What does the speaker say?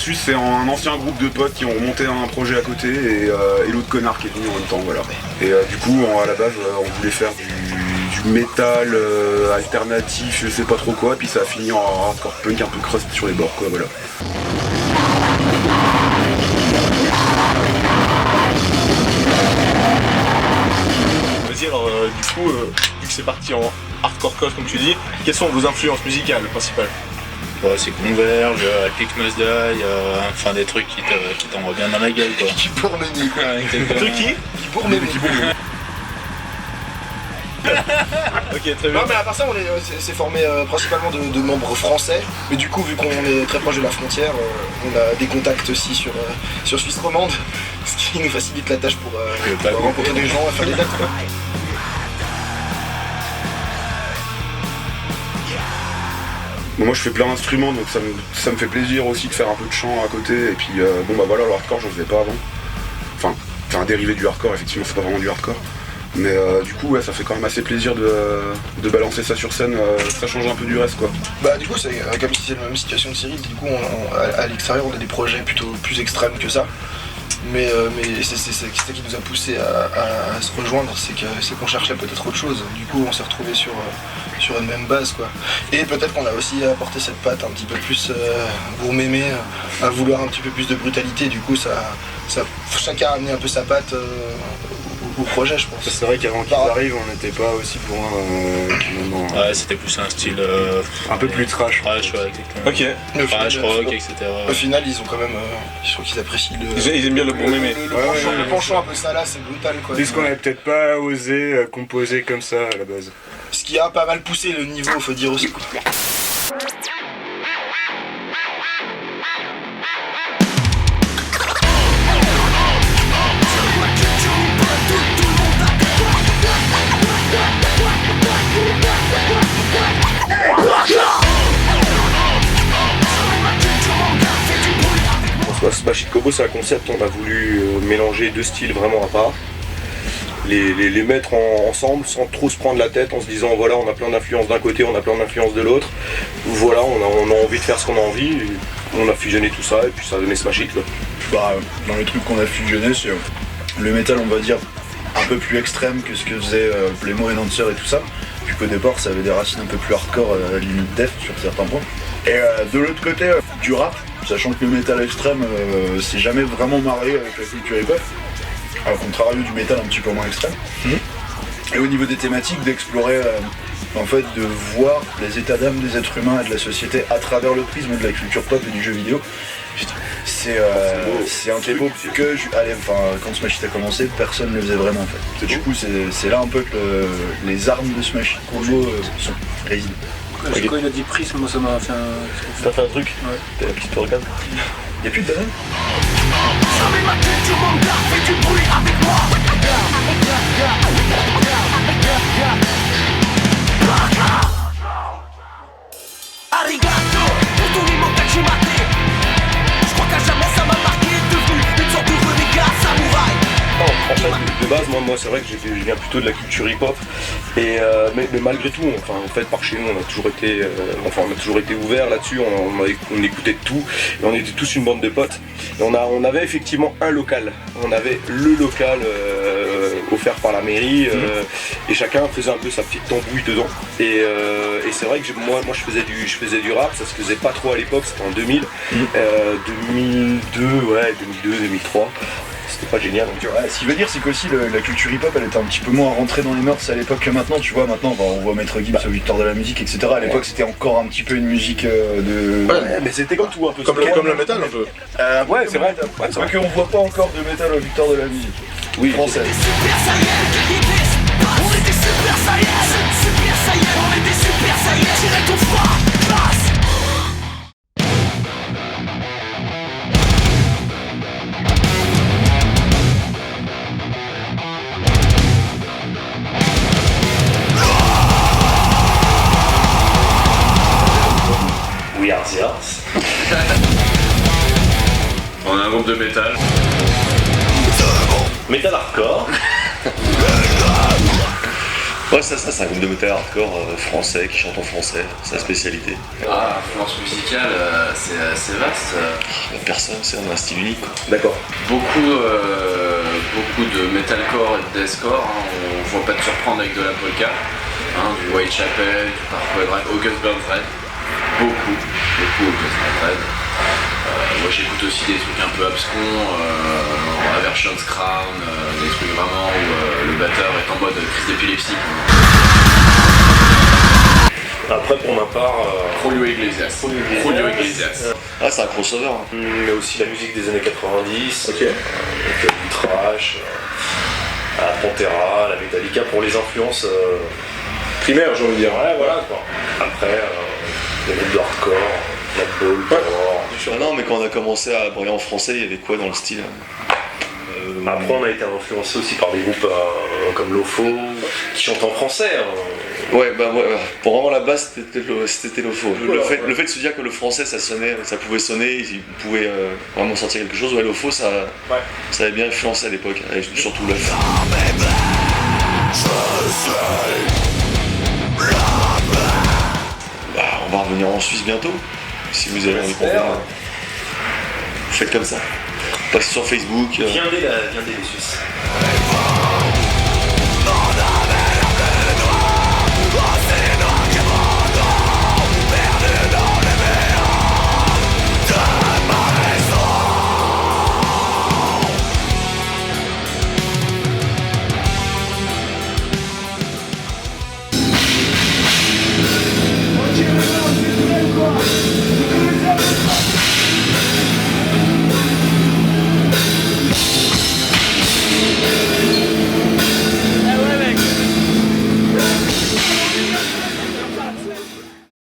Versus, c'est un ancien groupe de potes qui ont monté un projet à côté et l'autre connard qui est venu en même temps, voilà. Et du coup, à la base, on voulait faire du métal alternatif, je sais pas trop quoi, puis ça a fini en hardcore punk un peu crust sur les bords, quoi, voilà. Vas-y, alors du coup, vu que c'est parti en hardcore crust comme tu dis, quelles sont vos influences musicales principales? C'est Converge, Click Must Die, enfin des trucs qui t'envoient bien dans la gueule quoi. Qui pour mener quoi. Trucs qui pour mener. Ok, très bien. Non mais à part ça, c'est formé principalement de membres français, mais du coup vu qu'on est très proche de la frontière, on a des contacts aussi sur Suisse romande, ce qui nous facilite la tâche pour rencontrer des gens, faire des dates quoi. Bon, moi je fais plein d'instruments donc ça me fait plaisir aussi de faire un peu de chant à côté et puis bon bah voilà, le hardcore j'en faisais pas avant. Enfin, c'est un dérivé du hardcore, effectivement c'est pas vraiment du hardcore. Mais du coup ouais, ça fait quand même assez plaisir de balancer ça sur scène, ça change un peu du reste quoi. Bah du coup c'est comme si c'est la même situation que Cyril, du coup à l'extérieur on a des projets plutôt plus extrêmes que ça. Mais c'est ça qui nous a poussé à se rejoindre, c'est qu'on cherchait peut-être autre chose. Du coup on s'est retrouvé sur une même base quoi. Et peut-être qu'on a aussi apporté cette patte un petit peu plus gourmémé, à vouloir un petit peu plus de brutalité. Du coup chacun a amené un peu sa patte au projet je pense. C'est vrai qu'avant qu'ils arrivent on n'était pas aussi pour un Ouais c'était plus un style un peu plus trash. Trash ouais exactement. Ok. Trash rock etc. Au final ils ont quand même, je crois qu'ils apprécient Ils aiment bien le bon mémé. Le penchant un peu ça là c'est brutal quoi. Puisqu'on avait peut-être pas osé composer comme ça à la base. Ce qui a pas mal poussé le niveau, faut dire aussi quoi. Smash It Kobo c'est un concept, on a voulu mélanger deux styles vraiment à part, les mettre ensemble sans trop se prendre la tête en se disant voilà on a plein d'influences d'un côté, on a plein d'influences de l'autre, voilà on a envie de faire ce qu'on a envie, on a fusionné tout ça et puis ça a donné Smash It quoi. Bah dans les trucs qu'on a fusionné c'est le métal on va dire un peu plus extrême que ce que faisait Playmo et Dancer et tout ça, puis qu'au départ ça avait des racines un peu plus hardcore à la limite death sur certains points. Et de l'autre côté du rap, sachant que le métal extrême s'est jamais vraiment marié avec la culture hip-hop, au contrario du métal un petit peu moins extrême. Et au niveau des thématiques, d'explorer, en fait, de voir les états d'âme des êtres humains et de la société à travers le prisme de la culture pop et du jeu vidéo. C'est un truc que, quand Smash It a commencé, personne ne le faisait vraiment en fait. Du coup, c'est là un peu que les armes de Smash It Kobo résident. Quand il a dit prisme, moi ça m'a fait un... T'as fait un truc? Ouais. T'as la petite organe? Y'a plus de banane? En fait, de base, moi c'est vrai que je viens plutôt de la culture hip-hop, et mais malgré tout, en fait, par chez nous, on a toujours été ouvert là-dessus, on écoutait de tout, et on était tous une bande de potes. Et on avait effectivement un local, on avait le local offert par la mairie, et chacun faisait un peu sa petite tambouille dedans. Et c'est vrai que moi je faisais du rap, ça se faisait pas trop à l'époque, c'était en 2000, 2003. C'était pas génial. Donc, ouais, ce qui veut dire c'est qu'aussi la culture hip-hop elle était un petit peu moins rentrée dans les mœurs à l'époque que maintenant, tu vois, maintenant on voit Maître Gims au Victoire de la musique etc. À l'époque c'était encore un petit peu une musique de... Ouais, mais c'était comme tout un peu. Comme le métal un peu. Ouais c'est vrai. C'est vrai qu'on voit pas encore de métal au Victoire de la musique. Oui, française. On est des super saiyans, on est des super saiyans, tirez ton froid, passe. We are the Earth. On a un groupe de métal. Metal hardcore. Ouais, ça c'est un groupe de métal hardcore français qui chante en français, c'est la spécialité. Ah, influence musicale, c'est assez vaste. Personne, c'est un style unique. D'accord. Beaucoup de metalcore et de deathcore, hein. On voit pas te surprendre avec de la polka, hein, du Whitechapel, du Parkway Drive, August Burns Red. Beaucoup August Burns Red. Moi j'écoute aussi des trucs un peu abscons, Aversion's Crown, des trucs vraiment où le batteur est en mode crise d'épilepsie. Après, pour ma part, Julio Iglesias. Ah, c'est un crossover. Hein. Mais aussi la musique des années 90, Ok. donc, du thrash, la Pantera, la Metallica pour les influences Primaire, j'ai envie de dire. ouais, voilà quoi. Après, les groupes de hardcore, Madball, Ah non, mais quand on a commencé à briller en français, il y avait quoi dans le style? Après, on a été influencé aussi par des groupes comme Lofo, qui chantent en français. Hein. Ouais, pour vraiment la base, c'était le faux. Le fait de se dire que le français, ça pouvait sonner, il pouvait vraiment sortir quelque chose, ouais, le faux, ça avait bien influencé à l'époque, et surtout là. Bah, on va revenir en Suisse bientôt, si vous avez envie de comprendre. Faites comme ça. Passez sur Facebook. Viendez les Suisses.